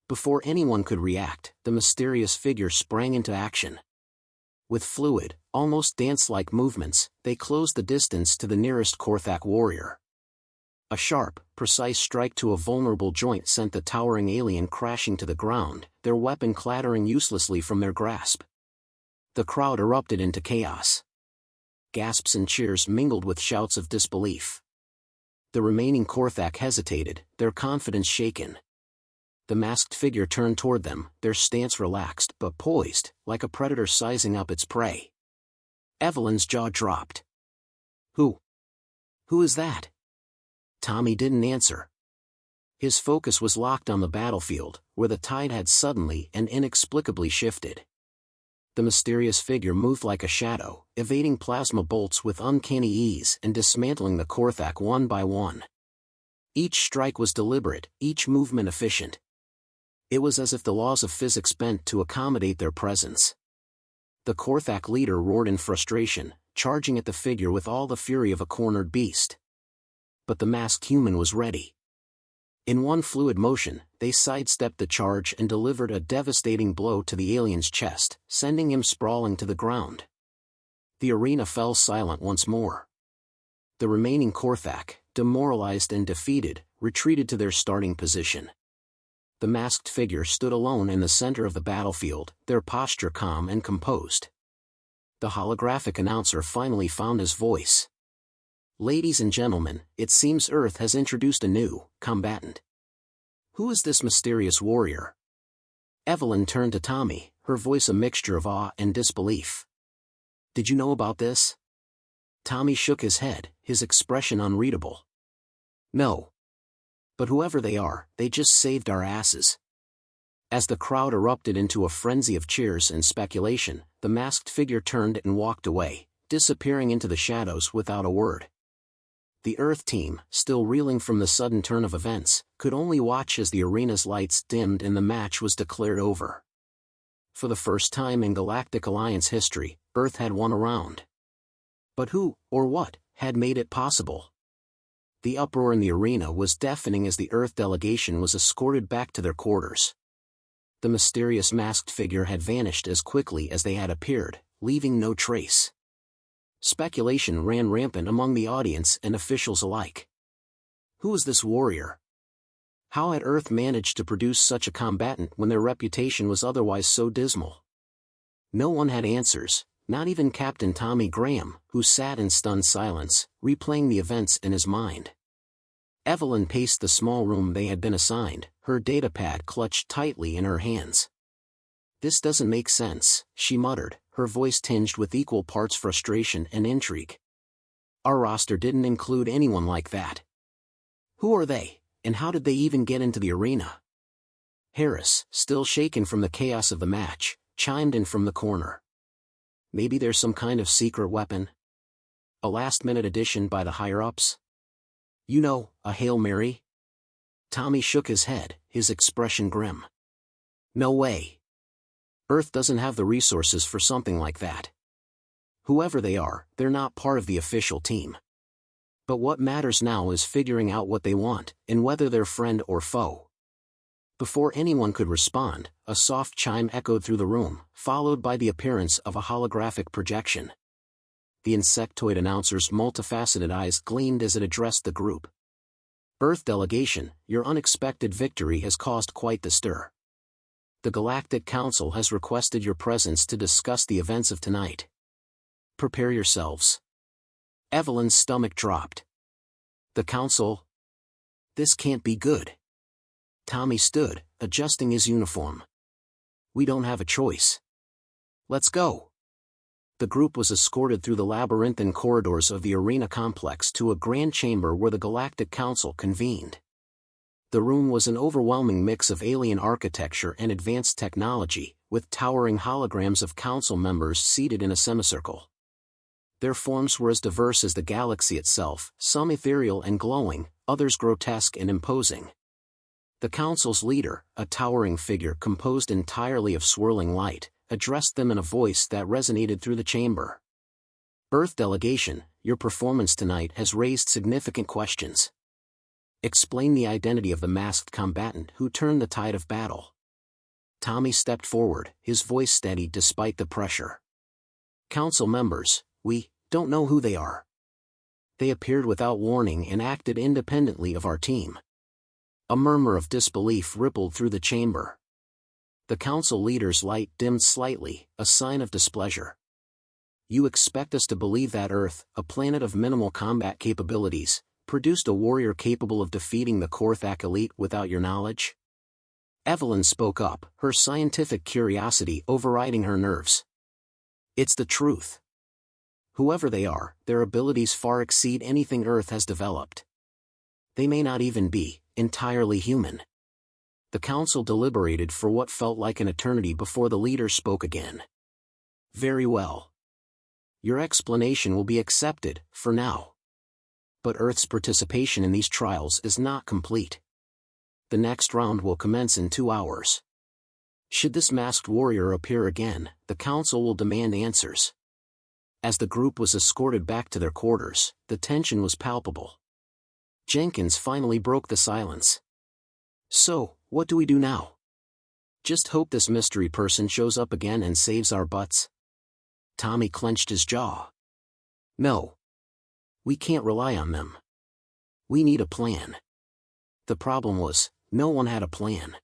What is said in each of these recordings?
Before anyone could react, the mysterious figure sprang into action. With fluid, almost dance-like movements, they closed the distance to the nearest Korthak warrior. A sharp, precise strike to a vulnerable joint sent the towering alien crashing to the ground, their weapon clattering uselessly from their grasp. The crowd erupted into chaos. Gasps and cheers mingled with shouts of disbelief. The remaining Korthak hesitated, their confidence shaken. The masked figure turned toward them, their stance relaxed but poised, like a predator sizing up its prey. Evelyn's jaw dropped. Who is that?" Tommy didn't answer. His focus was locked on the battlefield, where the tide had suddenly and inexplicably shifted. The mysterious figure moved like a shadow, evading plasma bolts with uncanny ease and dismantling the Korthak one by one. Each strike was deliberate, each movement efficient. It was as if the laws of physics bent to accommodate their presence. The Korthak leader roared in frustration, charging at the figure with all the fury of a cornered beast. But the masked human was ready. In one fluid motion, they sidestepped the charge and delivered a devastating blow to the alien's chest, sending him sprawling to the ground. The arena fell silent once more. The remaining Korthak, demoralized and defeated, retreated to their starting position. The masked figure stood alone in the center of the battlefield, their posture calm and composed. The holographic announcer finally found his voice. "Ladies and gentlemen, it seems Earth has introduced a new combatant. Who is this mysterious warrior?" Evelyn turned to Tommy, her voice a mixture of awe and disbelief. "Did you know about this?" Tommy shook his head, his expression unreadable. "No. But whoever they are, they just saved our asses." As the crowd erupted into a frenzy of cheers and speculation, the masked figure turned and walked away, disappearing into the shadows without a word. The Earth team, still reeling from the sudden turn of events, could only watch as the arena's lights dimmed and the match was declared over. For the first time in Galactic Alliance history, Earth had won a round. But who, or what, had made it possible? The uproar in the arena was deafening as the Earth delegation was escorted back to their quarters. The mysterious masked figure had vanished as quickly as they had appeared, leaving no trace. Speculation ran rampant among the audience and officials alike. Who was this warrior? How had Earth managed to produce such a combatant when their reputation was otherwise so dismal? No one had answers, not even Captain Tommy Graham, who sat in stunned silence, replaying the events in his mind. Evelyn paced the small room they had been assigned, her datapad clutched tightly in her hands. "This doesn't make sense," she muttered, her voice tinged with equal parts frustration and intrigue. "Our roster didn't include anyone like that. Who are they, and how did they even get into the arena?" Harris, still shaken from the chaos of the match, chimed in from the corner. "Maybe there's some kind of secret weapon? A last-minute addition by the higher-ups? You know, a Hail Mary?" Tommy shook his head, his expression grim. "No way. Earth doesn't have the resources for something like that. Whoever they are, they're not part of the official team. But what matters now is figuring out what they want, and whether they're friend or foe." Before anyone could respond, a soft chime echoed through the room, followed by the appearance of a holographic projection. The insectoid announcer's multifaceted eyes gleamed as it addressed the group. "Earth delegation, your unexpected victory has caused quite the stir. The Galactic Council has requested your presence to discuss the events of tonight. Prepare yourselves." Evelyn's stomach dropped. "The Council? This can't be good." Tommy stood, adjusting his uniform. "We don't have a choice. Let's go." The group was escorted through the labyrinthine corridors of the arena complex to a grand chamber where the Galactic Council convened. The room was an overwhelming mix of alien architecture and advanced technology, with towering holograms of council members seated in a semicircle. Their forms were as diverse as the galaxy itself, some ethereal and glowing, others grotesque and imposing. The council's leader, a towering figure composed entirely of swirling light, addressed them in a voice that resonated through the chamber. "Earth delegation, your performance tonight has raised significant questions. Explain the identity of the masked combatant who turned the tide of battle." Tommy stepped forward, his voice steady despite the pressure. "Council members, we don't know who they are. They appeared without warning and acted independently of our team." A murmur of disbelief rippled through the chamber. The council leader's light dimmed slightly, a sign of displeasure. "You expect us to believe that Earth, a planet of minimal combat capabilities, produced a warrior capable of defeating the Korthak elite without your knowledge?" Evelyn spoke up, her scientific curiosity overriding her nerves. "It's the truth. Whoever they are, their abilities far exceed anything Earth has developed. They may not even be entirely human." The council deliberated for what felt like an eternity before the leader spoke again. "Very well. Your explanation will be accepted, for now. But Earth's participation in these trials is not complete. The next round will commence in 2 hours. Should this masked warrior appear again, the council will demand answers." As the group was escorted back to their quarters, the tension was palpable. Jenkins finally broke the silence. "So, what do we do now? Just hope this mystery person shows up again and saves our butts?" Tommy clenched his jaw. "No. We can't rely on them. We need a plan." The problem was, no one had a plan.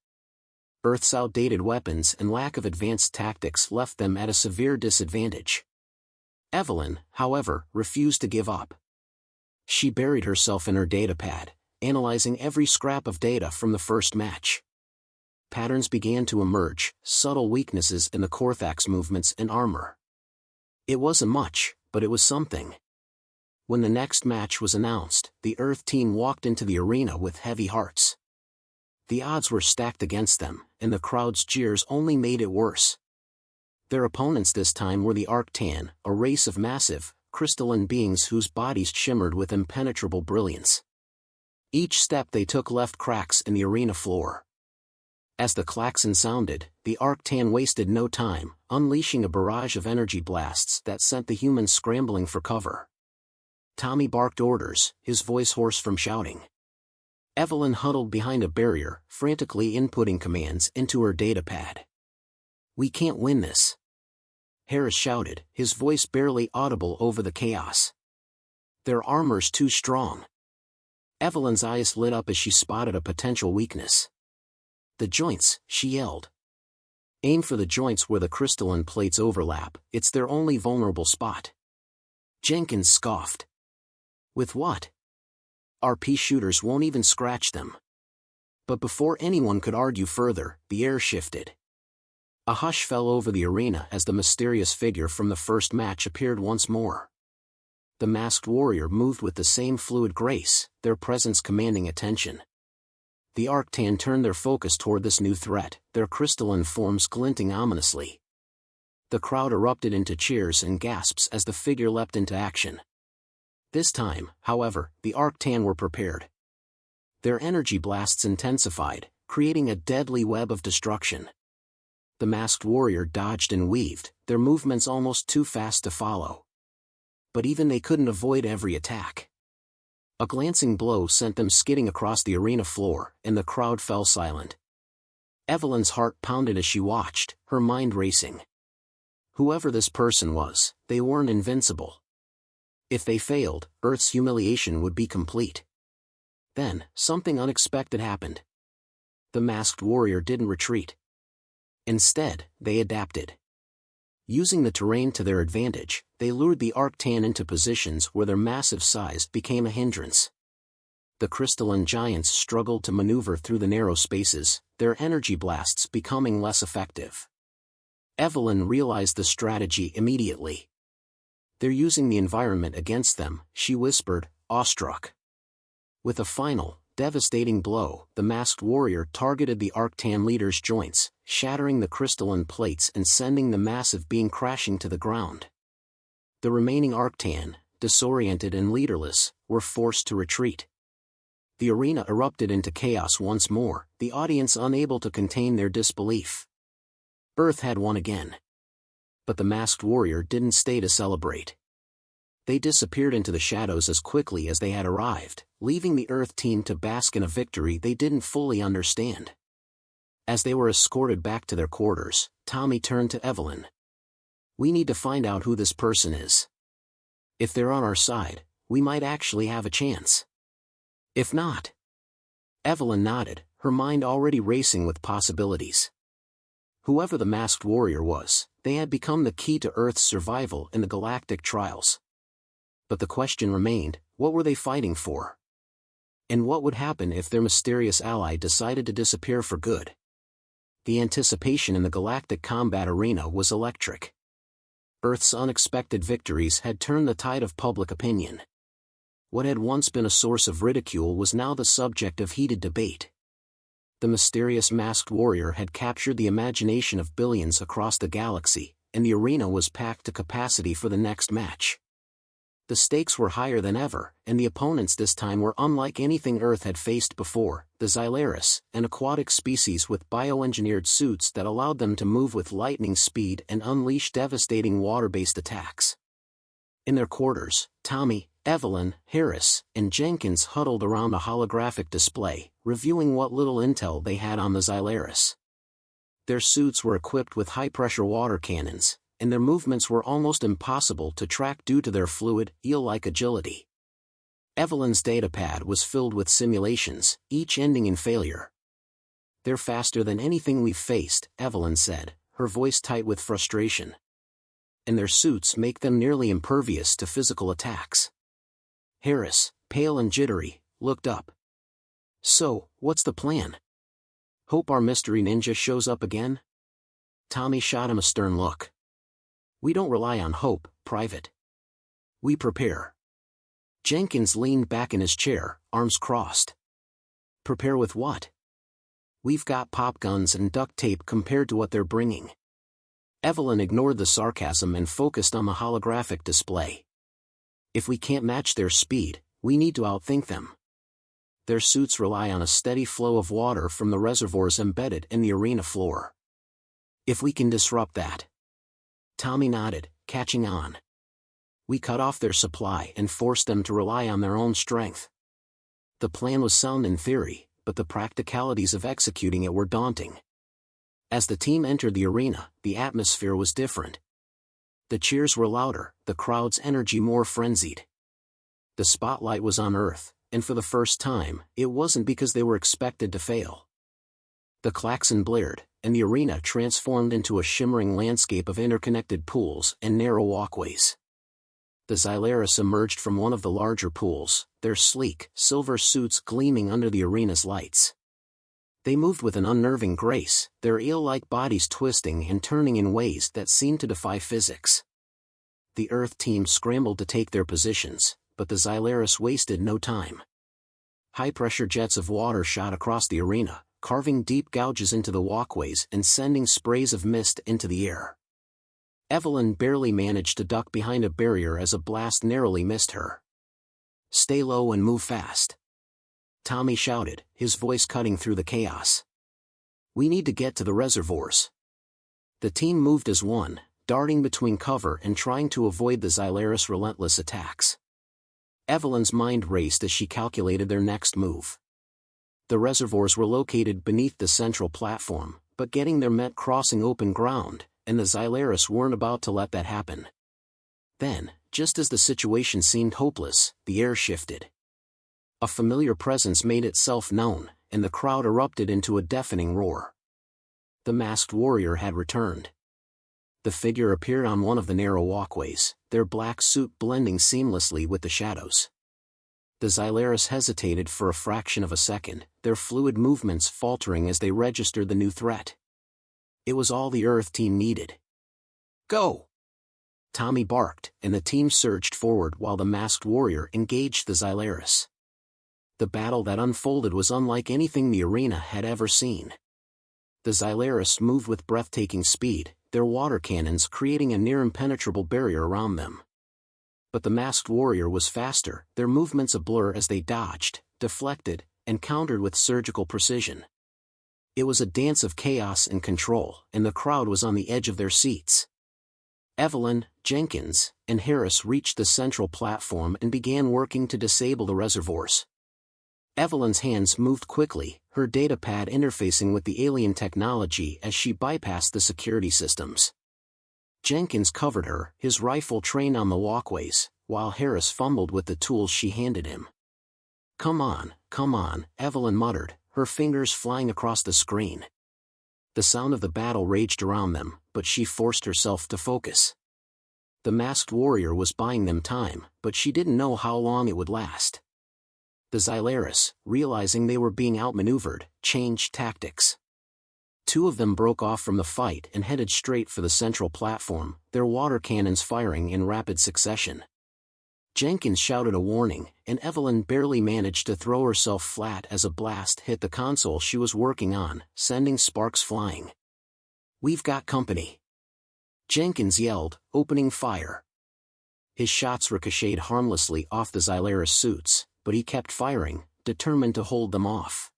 Earth's outdated weapons and lack of advanced tactics left them at a severe disadvantage. Evelyn, however, refused to give up. She buried herself in her datapad, analyzing every scrap of data from the first match. Patterns began to emerge, subtle weaknesses in the Korthak's movements and armor. It wasn't much, but it was something. When the next match was announced, the Earth team walked into the arena with heavy hearts. The odds were stacked against them, and the crowd's jeers only made it worse. Their opponents this time were the Arctan, a race of massive, crystalline beings whose bodies shimmered with impenetrable brilliance. Each step they took left cracks in the arena floor. As the klaxon sounded, the Arctan wasted no time, unleashing a barrage of energy blasts that sent the humans scrambling for cover. Tommy barked orders, his voice hoarse from shouting. Evelyn huddled behind a barrier, frantically inputting commands into her datapad. "We can't win this," Harris shouted, his voice barely audible over the chaos. "Their armor's too strong." Evelyn's eyes lit up as she spotted a potential weakness. "The joints," she yelled. "Aim for the joints where the crystalline plates overlap, it's their only vulnerable spot." Jenkins scoffed. "With what? Our pea shooters won't even scratch them." But before anyone could argue further, the air shifted. A hush fell over the arena as the mysterious figure from the first match appeared once more. The masked warrior moved with the same fluid grace, their presence commanding attention. The Arctan turned their focus toward this new threat, their crystalline forms glinting ominously. The crowd erupted into cheers and gasps as the figure leapt into action. This time, however, the Arctan were prepared. Their energy blasts intensified, creating a deadly web of destruction. The masked warrior dodged and weaved, their movements almost too fast to follow. But even they couldn't avoid every attack. A glancing blow sent them skidding across the arena floor, and the crowd fell silent. Evelyn's heart pounded as she watched, her mind racing. Whoever this person was, they weren't invincible. If they failed, Earth's humiliation would be complete. Then, something unexpected happened. The masked warrior didn't retreat. Instead, they adapted. Using the terrain to their advantage, they lured the Arctan into positions where their massive size became a hindrance. The crystalline giants struggled to maneuver through the narrow spaces, their energy blasts becoming less effective. Evelyn realized the strategy immediately. "They're using the environment against them," she whispered, awestruck. With a final, devastating blow, the masked warrior targeted the Arctan leader's joints, shattering the crystalline plates and sending the massive being crashing to the ground. The remaining Arctan, disoriented and leaderless, were forced to retreat. The arena erupted into chaos once more, the audience unable to contain their disbelief. Earth had won again. But the masked warrior didn't stay to celebrate. They disappeared into the shadows as quickly as they had arrived, leaving the Earth team to bask in a victory they didn't fully understand. As they were escorted back to their quarters, Tommy turned to Evelyn. "We need to find out who this person is. If they're on our side, we might actually have a chance. If not..." Evelyn nodded, her mind already racing with possibilities. Whoever the masked warrior was, they had become the key to Earth's survival in the galactic trials. But the question remained, what were they fighting for? And what would happen if their mysterious ally decided to disappear for good? The anticipation in the galactic combat arena was electric. Earth's unexpected victories had turned the tide of public opinion. What had once been a source of ridicule was now the subject of heated debate. The mysterious masked warrior had captured the imagination of billions across the galaxy, and the arena was packed to capacity for the next match. The stakes were higher than ever, and the opponents this time were unlike anything Earth had faced before: the Xylaris, an aquatic species with bioengineered suits that allowed them to move with lightning speed and unleash devastating water-based attacks. In their quarters, Tommy, Evelyn, Harris, and Jenkins huddled around a holographic display, reviewing what little intel they had on the Xylaris. Their suits were equipped with high-pressure water cannons, and their movements were almost impossible to track due to their fluid, eel-like agility. Evelyn's datapad was filled with simulations, each ending in failure. "They're faster than anything we've faced," Evelyn said, her voice tight with frustration. "And their suits make them nearly impervious to physical attacks." Harris, pale and jittery, looked up. "So, what's the plan? Hope our mystery ninja shows up again?" Tommy shot him a stern look. "We don't rely on hope, Private. We prepare." Jenkins leaned back in his chair, arms crossed. "Prepare with what? We've got pop guns and duct tape compared to what they're bringing." Evelyn ignored the sarcasm and focused on the holographic display. "If we can't match their speed, we need to outthink them. Their suits rely on a steady flow of water from the reservoirs embedded in the arena floor. If we can disrupt that..." Tommy nodded, catching on. "We cut off their supply and forced them to rely on their own strength." The plan was sound in theory, but the practicalities of executing it were daunting. As the team entered the arena, the atmosphere was different. The cheers were louder, the crowd's energy more frenzied. The spotlight was on Earth, and for the first time, it wasn't because they were expected to fail. The klaxon blared, and the arena transformed into a shimmering landscape of interconnected pools and narrow walkways. The Xylaris emerged from one of the larger pools, their sleek, silver suits gleaming under the arena's lights. They moved with an unnerving grace, their eel-like bodies twisting and turning in ways that seemed to defy physics. The Earth team scrambled to take their positions, but the Xylaris wasted no time. High-pressure jets of water shot across the arena, carving deep gouges into the walkways and sending sprays of mist into the air. Evelyn barely managed to duck behind a barrier as a blast narrowly missed her. "Stay low and move fast," Tommy shouted, his voice cutting through the chaos. "We need to get to the reservoirs." The team moved as one, darting between cover and trying to avoid the Xylaris' relentless attacks. Evelyn's mind raced as she calculated their next move. The reservoirs were located beneath the central platform, but getting there meant crossing open ground, and the Xylaris weren't about to let that happen. Then, just as the situation seemed hopeless, the air shifted. A familiar presence made itself known, and the crowd erupted into a deafening roar. The masked warrior had returned. The figure appeared on one of the narrow walkways, their black suit blending seamlessly with the shadows. The Xylaris hesitated for a fraction of a second, their fluid movements faltering as they registered the new threat. It was all the Earth team needed. "Go!" Tommy barked, and the team surged forward while the masked warrior engaged the Xylaris. The battle that unfolded was unlike anything the arena had ever seen. The Xylaris moved with breathtaking speed, their water cannons creating a near-impenetrable barrier around them. But the masked warrior was faster, their movements a blur as they dodged, deflected, and countered with surgical precision. It was a dance of chaos and control, and the crowd was on the edge of their seats. Evelyn, Jenkins, and Harris reached the central platform and began working to disable the reservoirs. Evelyn's hands moved quickly, her datapad interfacing with the alien technology as she bypassed the security systems. Jenkins covered her, his rifle trained on the walkways, while Harris fumbled with the tools she handed him. Come on, Evelyn muttered, her fingers flying across the screen. The sound of the battle raged around them, but she forced herself to focus. The masked warrior was buying them time, but she didn't know how long it would last. The Xylaris, realizing they were being outmaneuvered, changed tactics. 2 of them broke off from the fight and headed straight for the central platform, their water cannons firing in rapid succession. Jenkins shouted a warning, and Evelyn barely managed to throw herself flat as a blast hit the console she was working on, sending sparks flying. "We've got company!" Jenkins yelled, opening fire. His shots ricocheted harmlessly off the Xylaris suits, but he kept firing, determined to hold them off.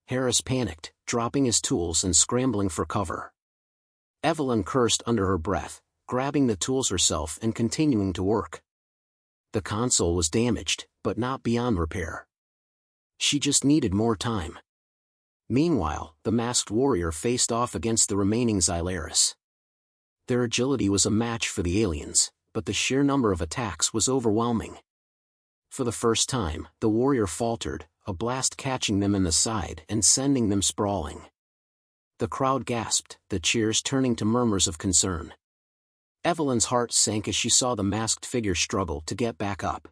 Harris panicked, dropping his tools and scrambling for cover. Evelyn cursed under her breath, grabbing the tools herself and continuing to work. The console was damaged, but not beyond repair. She just needed more time. Meanwhile, the masked warrior faced off against the remaining Xylaris. Their agility was a match for the aliens, but the sheer number of attacks was overwhelming. For the first time, the warrior faltered, a blast catching them in the side and sending them sprawling. The crowd gasped, the cheers turning to murmurs of concern. Evelyn's heart sank as she saw the masked figure struggle to get back up.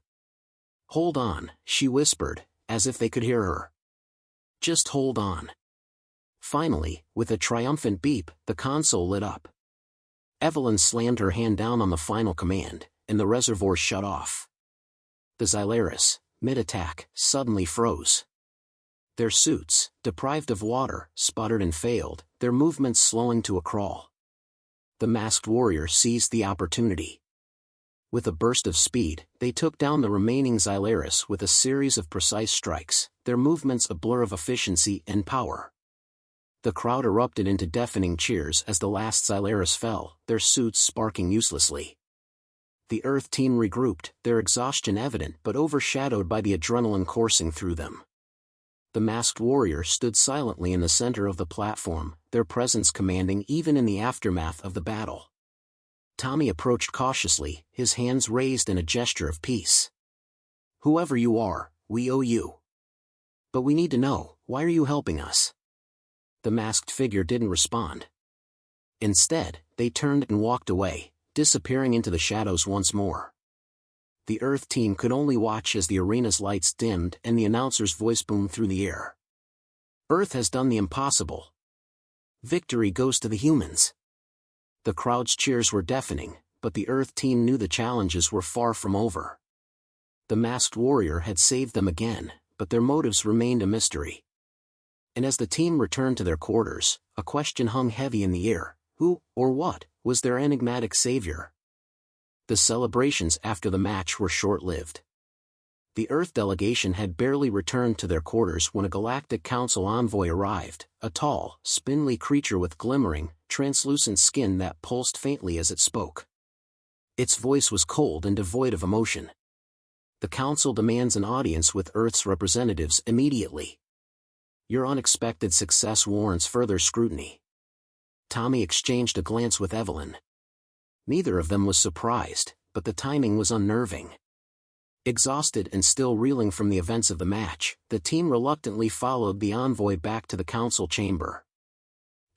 "Hold on," she whispered, as if they could hear her. "Just hold on." Finally, with a triumphant beep, the console lit up. Evelyn slammed her hand down on the final command, and the reservoir shut off. The Xylaris, mid-attack, suddenly froze. Their suits, deprived of water, sputtered and failed, their movements slowing to a crawl. The masked warrior seized the opportunity. With a burst of speed, they took down the remaining Xylaris with a series of precise strikes, their movements a blur of efficiency and power. The crowd erupted into deafening cheers as the last Xylaris fell, their suits sparking uselessly. The Earth team regrouped, their exhaustion evident but overshadowed by the adrenaline coursing through them. The masked warrior stood silently in the center of the platform, their presence commanding even in the aftermath of the battle. Tommy approached cautiously, his hands raised in a gesture of peace. "Whoever you are, we owe you. But we need to know, why are you helping us?" The masked figure didn't respond. Instead, they turned and walked away, disappearing into the shadows once more. The Earth team could only watch as the arena's lights dimmed and the announcer's voice boomed through the air. "Earth has done the impossible. Victory goes to the humans." The crowd's cheers were deafening, but the Earth team knew the challenges were far from over. The masked warrior had saved them again, but their motives remained a mystery. And as the team returned to their quarters, a question hung heavy in the air: who, or what, was their enigmatic savior? The celebrations after the match were short-lived. The Earth delegation had barely returned to their quarters when a Galactic Council envoy arrived, a tall, spindly creature with glimmering, translucent skin that pulsed faintly as it spoke. Its voice was cold and devoid of emotion. "The Council demands an audience with Earth's representatives immediately. Your unexpected success warrants further scrutiny." Tommy exchanged a glance with Evelyn. Neither of them was surprised, but the timing was unnerving. Exhausted and still reeling from the events of the match, the team reluctantly followed the envoy back to the council chamber.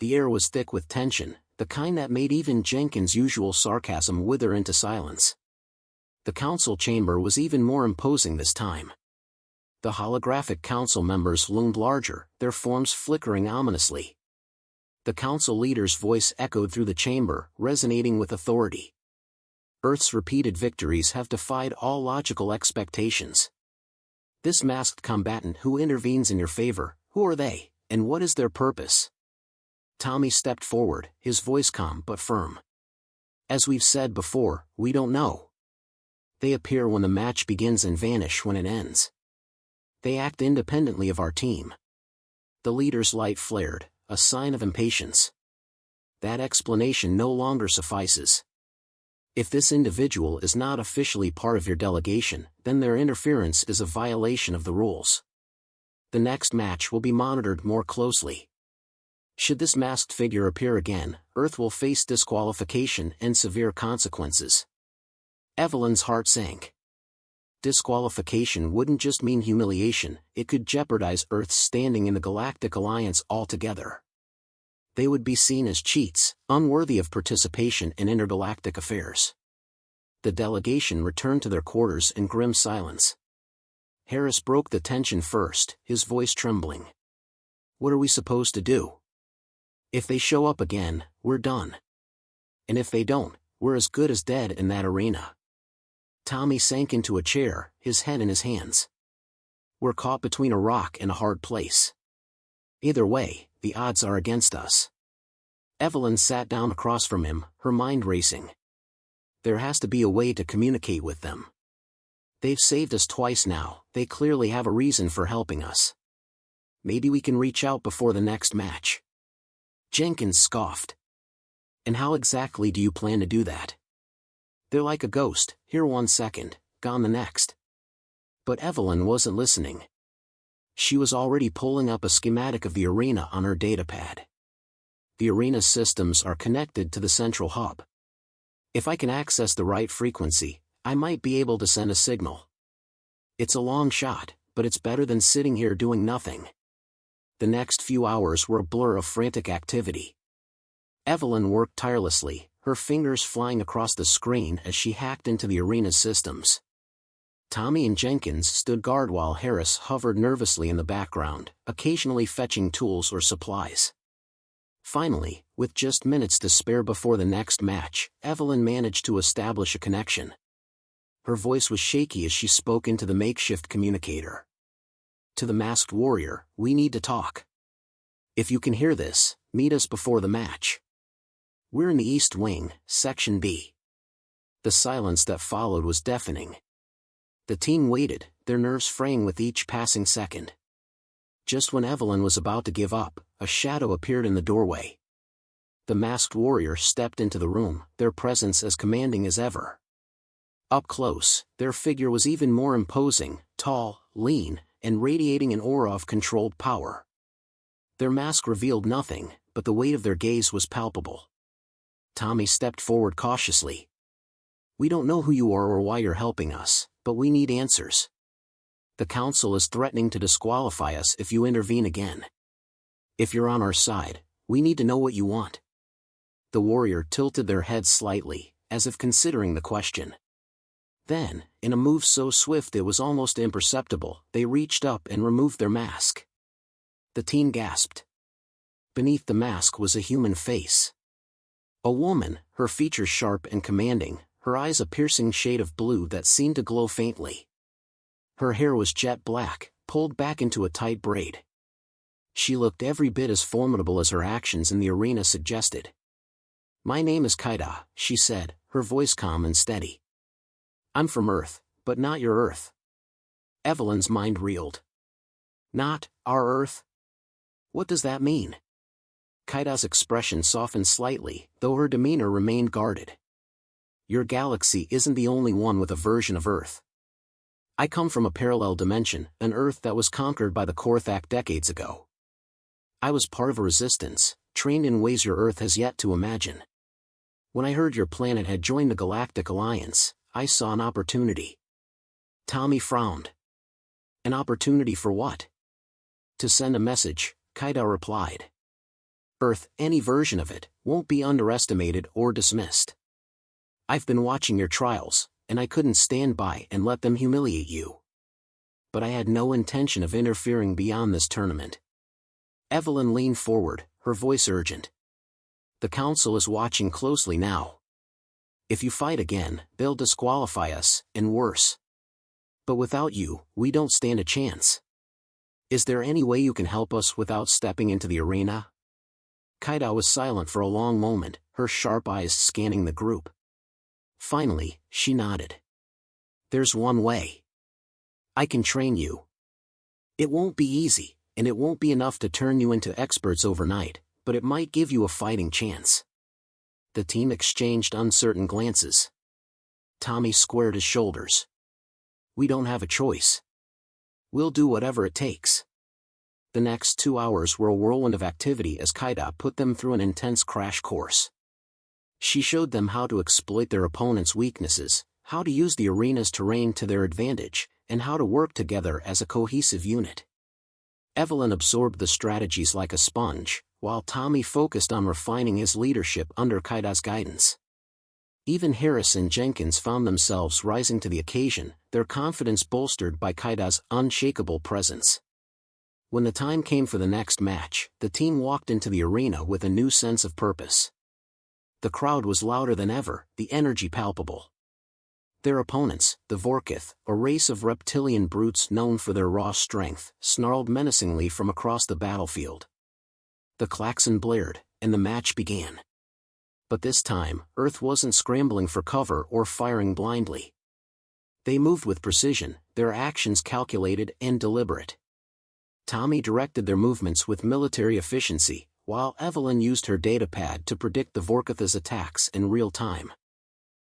The air was thick with tension, the kind that made even Jenkins' usual sarcasm wither into silence. The council chamber was even more imposing this time. The holographic council members loomed larger, their forms flickering ominously. The council leader's voice echoed through the chamber, resonating with authority. "Earth's repeated victories have defied all logical expectations. This masked combatant who intervenes in your favor, who are they, and what is their purpose?" Tommy stepped forward, his voice calm but firm. "As we've said before, we don't know. They appear when the match begins and vanish when it ends. They act independently of our team." The leader's light flared, a sign of impatience. "That explanation no longer suffices. If this individual is not officially part of your delegation, then their interference is a violation of the rules." The next match will be monitored more closely. Should this masked figure appear again, Earth will face disqualification and severe consequences. Evelyn's heart sank. Disqualification wouldn't just mean humiliation, it could jeopardize Earth's standing in the Galactic Alliance altogether. They would be seen as cheats, unworthy of participation in intergalactic affairs. The delegation returned to their quarters in grim silence. Harris broke the tension first, his voice trembling. What are we supposed to do? If they show up again, we're done. And if they don't, we're as good as dead in that arena. Tommy sank into a chair, his head in his hands. We're caught between a rock and a hard place. Either way, the odds are against us. Evelyn sat down across from him, her mind racing. There has to be a way to communicate with them. They've saved us twice now, they clearly have a reason for helping us. Maybe we can reach out before the next match. Jenkins scoffed. And how exactly do you plan to do that? They're like a ghost, here 1 second, gone the next. But Evelyn wasn't listening. She was already pulling up a schematic of the arena on her datapad. The arena systems are connected to the central hub. If I can access the right frequency, I might be able to send a signal. It's a long shot, but it's better than sitting here doing nothing. The next few hours were a blur of frantic activity. Evelyn worked tirelessly, her fingers flying across the screen as she hacked into the arena's systems. Tommy and Jenkins stood guard while Harris hovered nervously in the background, occasionally fetching tools or supplies. Finally, with just minutes to spare before the next match, Evelyn managed to establish a connection. Her voice was shaky as she spoke into the makeshift communicator. To the masked warrior, we need to talk. If you can hear this, meet us before the match. We're in the East Wing, Section B. The silence that followed was deafening. The team waited, their nerves fraying with each passing second. Just when Evelyn was about to give up, a shadow appeared in the doorway. The masked warrior stepped into the room, their presence as commanding as ever. Up close, their figure was even more imposing, tall, lean, and radiating an aura of controlled power. Their mask revealed nothing, but the weight of their gaze was palpable. Tommy stepped forward cautiously. We don't know who you are or why you're helping us, but we need answers. The Council is threatening to disqualify us if you intervene again. If you're on our side, we need to know what you want. The warrior tilted their heads slightly, as if considering the question. Then, in a move so swift it was almost imperceptible, they reached up and removed their mask. The team gasped. Beneath the mask was a human face. A woman, her features sharp and commanding, her eyes a piercing shade of blue that seemed to glow faintly. Her hair was jet black, pulled back into a tight braid. She looked every bit as formidable as her actions in the arena suggested. My name is Kaida, she said, her voice calm and steady. I'm from Earth, but not your Earth. Evelyn's mind reeled. Not our Earth? What does that mean? Kaida's expression softened slightly, though her demeanor remained guarded. Your galaxy isn't the only one with a version of Earth. I come from a parallel dimension, an Earth that was conquered by the Korthak decades ago. I was part of a resistance, trained in ways your Earth has yet to imagine. When I heard your planet had joined the Galactic Alliance, I saw an opportunity. Tommy frowned. An opportunity for what? To send a message, Kaida replied. Earth, any version of it, won't be underestimated or dismissed. I've been watching your trials, and I couldn't stand by and let them humiliate you. But I had no intention of interfering beyond this tournament. Evelyn leaned forward, her voice urgent. The Council is watching closely now. If you fight again, they'll disqualify us, and worse. But without you, we don't stand a chance. Is there any way you can help us without stepping into the arena? Kaida was silent for a long moment, her sharp eyes scanning the group. Finally, she nodded. There's one way. I can train you. It won't be easy, and it won't be enough to turn you into experts overnight, but it might give you a fighting chance. The team exchanged uncertain glances. Tommy squared his shoulders. We don't have a choice. We'll do whatever it takes. The next 2 hours were a whirlwind of activity as Kaida put them through an intense crash course. She showed them how to exploit their opponent's weaknesses, how to use the arena's terrain to their advantage, and how to work together as a cohesive unit. Evelyn absorbed the strategies like a sponge, while Tommy focused on refining his leadership under Kaida's guidance. Even Harris and Jenkins found themselves rising to the occasion, their confidence bolstered by Kaida's unshakable presence. When the time came for the next match, the team walked into the arena with a new sense of purpose. The crowd was louder than ever, the energy palpable. Their opponents, the Vorkith, a race of reptilian brutes known for their raw strength, snarled menacingly from across the battlefield. The klaxon blared, and the match began. But this time, Earth wasn't scrambling for cover or firing blindly. They moved with precision, their actions calculated and deliberate. Tommy directed their movements with military efficiency, while Evelyn used her datapad to predict the Vorkith's attacks in real time.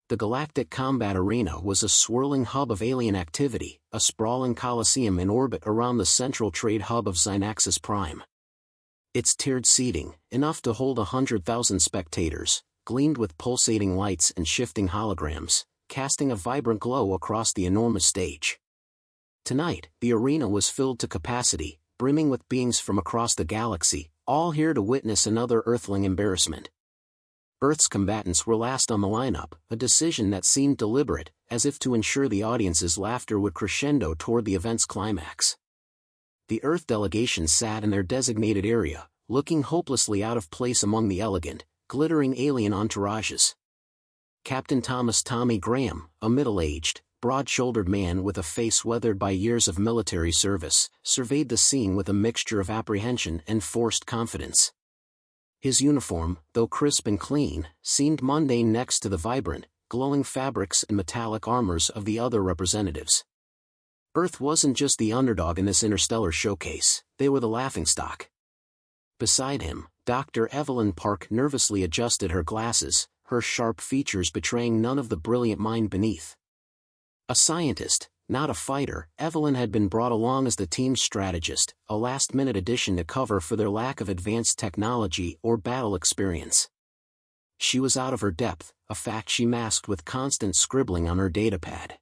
The Galactic Combat Arena was a swirling hub of alien activity, a sprawling coliseum in orbit around the central trade hub of Xynaxis Prime. Its tiered seating, enough to hold 100,000 spectators, gleamed with pulsating lights and shifting holograms, casting a vibrant glow across the enormous stage. Tonight, the arena was filled to capacity, brimming with beings from across the galaxy, all here to witness another Earthling embarrassment. Earth's combatants were last on the lineup, a decision that seemed deliberate, as if to ensure the audience's laughter would crescendo toward the event's climax. The Earth delegation sat in their designated area, looking hopelessly out of place among the elegant, glittering alien entourages. Captain Thomas Tommy Graham, a middle-aged, broad-shouldered man with a face weathered by years of military service, surveyed the scene with a mixture of apprehension and forced confidence. His uniform, though crisp and clean, seemed mundane next to the vibrant, glowing fabrics and metallic armors of the other representatives. Earth wasn't just the underdog in this interstellar showcase, they were the laughingstock. Beside him, Dr. Evelyn Park nervously adjusted her glasses, her sharp features betraying none of the brilliant mind beneath. A scientist, not a fighter, Evelyn had been brought along as the team's strategist, a last-minute addition to cover for their lack of advanced technology or battle experience. She was out of her depth, a fact she masked with constant scribbling on her datapad.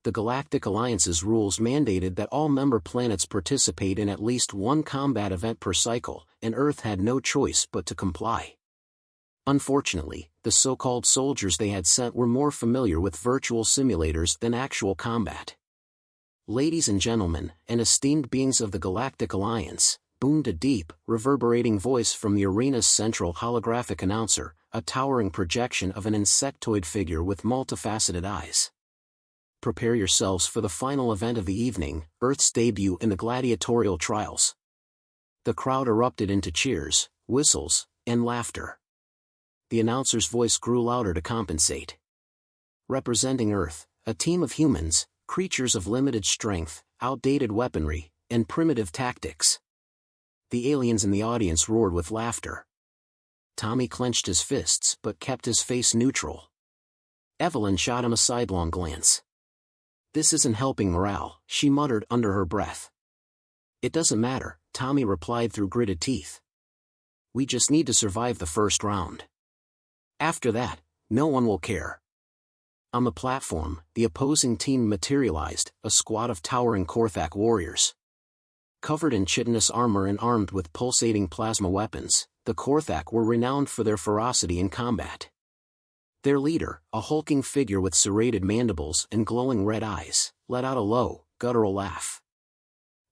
The Galactic Alliance's rules mandated that all member planets participate in at least one combat event per cycle, and Earth had no choice but to comply. Unfortunately, the so-called soldiers they had sent were more familiar with virtual simulators than actual combat. Ladies and gentlemen, and esteemed beings of the Galactic Alliance, boomed a deep, reverberating voice from the arena's central holographic announcer, a towering projection of an insectoid figure with multifaceted eyes. Prepare yourselves for the final event of the evening, Earth's debut in the gladiatorial trials. The crowd erupted into cheers, whistles, and laughter. The announcer's voice grew louder to compensate. Representing Earth, a team of humans, creatures of limited strength, outdated weaponry, and primitive tactics. The aliens in the audience roared with laughter. Tommy clenched his fists but kept his face neutral. Evelyn shot him a sidelong glance. "This isn't helping morale," she muttered under her breath. "It doesn't matter," Tommy replied through gritted teeth. "We just need to survive the first round. After that, no one will care." On the platform, the opposing team materialized, a squad of towering Korthak warriors. Covered in chitinous armor and armed with pulsating plasma weapons, the Korthak were renowned for their ferocity in combat. Their leader, a hulking figure with serrated mandibles and glowing red eyes, let out a low, guttural laugh.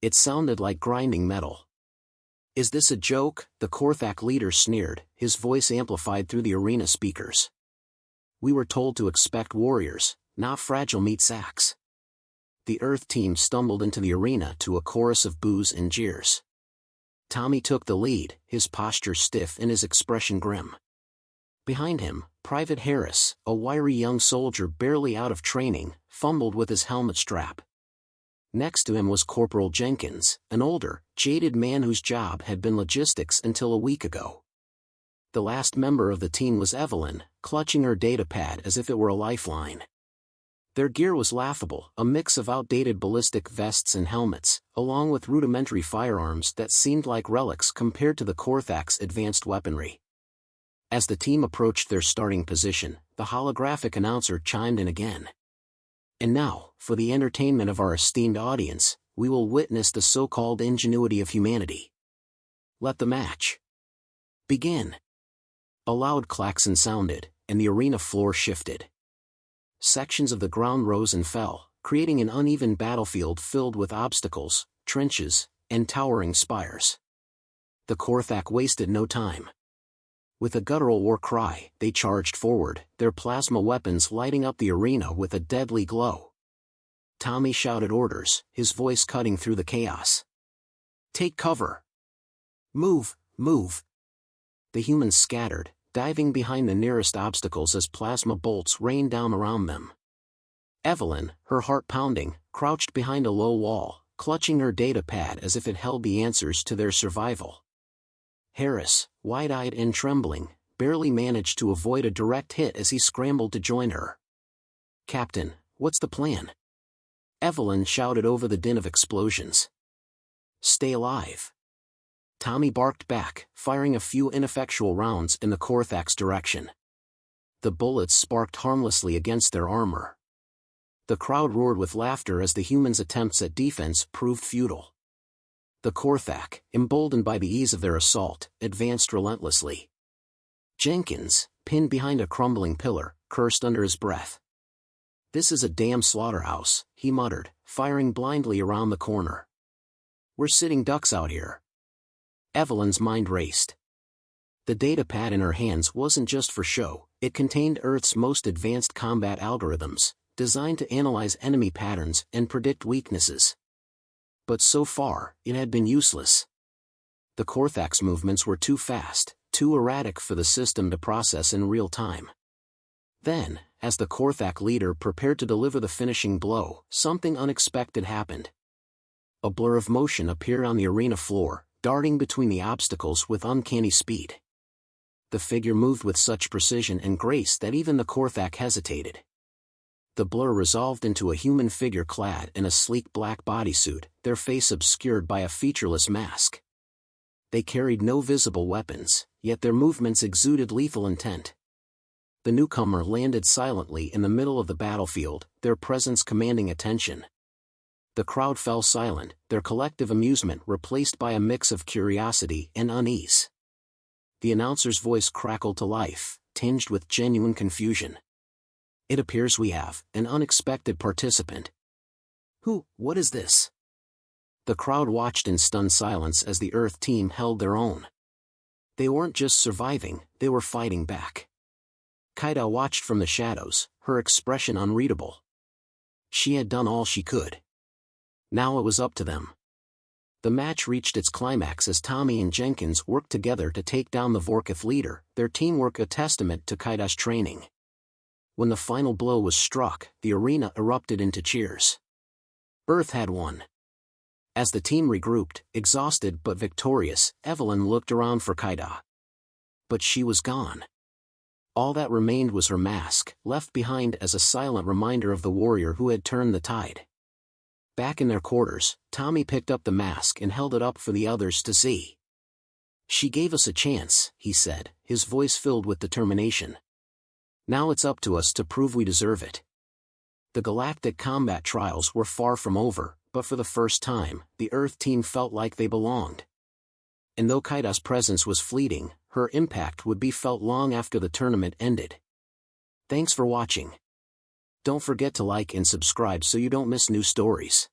It sounded like grinding metal. "Is this a joke?" the Korthak leader sneered, his voice amplified through the arena speakers. "We were told to expect warriors, not fragile meat sacks." The Earth team stumbled into the arena to a chorus of boos and jeers. Tommy took the lead, his posture stiff and his expression grim. Behind him, Private Harris, a wiry young soldier barely out of training, fumbled with his helmet strap. Next to him was Corporal Jenkins, an older, jaded man whose job had been logistics until a week ago. The last member of the team was Evelyn, clutching her datapad as if it were a lifeline. Their gear was laughable, a mix of outdated ballistic vests and helmets, along with rudimentary firearms that seemed like relics compared to the Korthak's advanced weaponry. As the team approached their starting position, the holographic announcer chimed in again. And now, for the entertainment of our esteemed audience, we will witness the so-called ingenuity of humanity. Let the match begin. A loud klaxon sounded, and the arena floor shifted. Sections of the ground rose and fell, creating an uneven battlefield filled with obstacles, trenches, and towering spires. The Korthak wasted no time. With a guttural war cry, they charged forward, their plasma weapons lighting up the arena with a deadly glow. Tommy shouted orders, his voice cutting through the chaos. "Take cover! Move, move!" The humans scattered, diving behind the nearest obstacles as plasma bolts rained down around them. Evelyn, her heart pounding, crouched behind a low wall, clutching her data pad as if it held the answers to their survival. Harris, wide-eyed and trembling, barely managed to avoid a direct hit as he scrambled to join her. "Captain, what's the plan?" Evelyn shouted over the din of explosions. "Stay alive." Tommy barked back, firing a few ineffectual rounds in the Korthak's direction. The bullets sparked harmlessly against their armor. The crowd roared with laughter as the humans' attempts at defense proved futile. The Korthak, emboldened by the ease of their assault, advanced relentlessly. Jenkins, pinned behind a crumbling pillar, cursed under his breath. "This is a damn slaughterhouse," he muttered, firing blindly around the corner. "We're sitting ducks out here." Evelyn's mind raced. The datapad in her hands wasn't just for show, it contained Earth's most advanced combat algorithms, designed to analyze enemy patterns and predict weaknesses. But so far, it had been useless. The Korthak's movements were too fast, too erratic for the system to process in real time. Then, as the Korthak leader prepared to deliver the finishing blow, something unexpected happened. A blur of motion appeared on the arena floor, darting between the obstacles with uncanny speed. The figure moved with such precision and grace that even the Korthak hesitated. The blur resolved into a human figure clad in a sleek black bodysuit, their face obscured by a featureless mask. They carried no visible weapons, yet their movements exuded lethal intent. The newcomer landed silently in the middle of the battlefield, their presence commanding attention. The crowd fell silent, their collective amusement replaced by a mix of curiosity and unease. The announcer's voice crackled to life, tinged with genuine confusion. "It appears we have an unexpected participant." What is this?" The crowd watched in stunned silence as the Earth team held their own. They weren't just surviving, they were fighting back. Kaida watched from the shadows, her expression unreadable. She had done all she could. Now it was up to them. The match reached its climax as Tommy and Jenkins worked together to take down the Vorkith leader, their teamwork a testament to Kaida's training. When the final blow was struck, the arena erupted into cheers. Earth had won. As the team regrouped, exhausted but victorious, Evelyn looked around for Kaida. But she was gone. All that remained was her mask, left behind as a silent reminder of the warrior who had turned the tide. Back in their quarters, Tommy picked up the mask and held it up for the others to see. "She gave us a chance," he said, his voice filled with determination. "Now it's up to us to prove we deserve it." The galactic combat trials were far from over, but for the first time, the Earth team felt like they belonged. And though Kaida's presence was fleeting, her impact would be felt long after the tournament ended. Thanks for watching. Don't forget to like and subscribe so you don't miss new stories.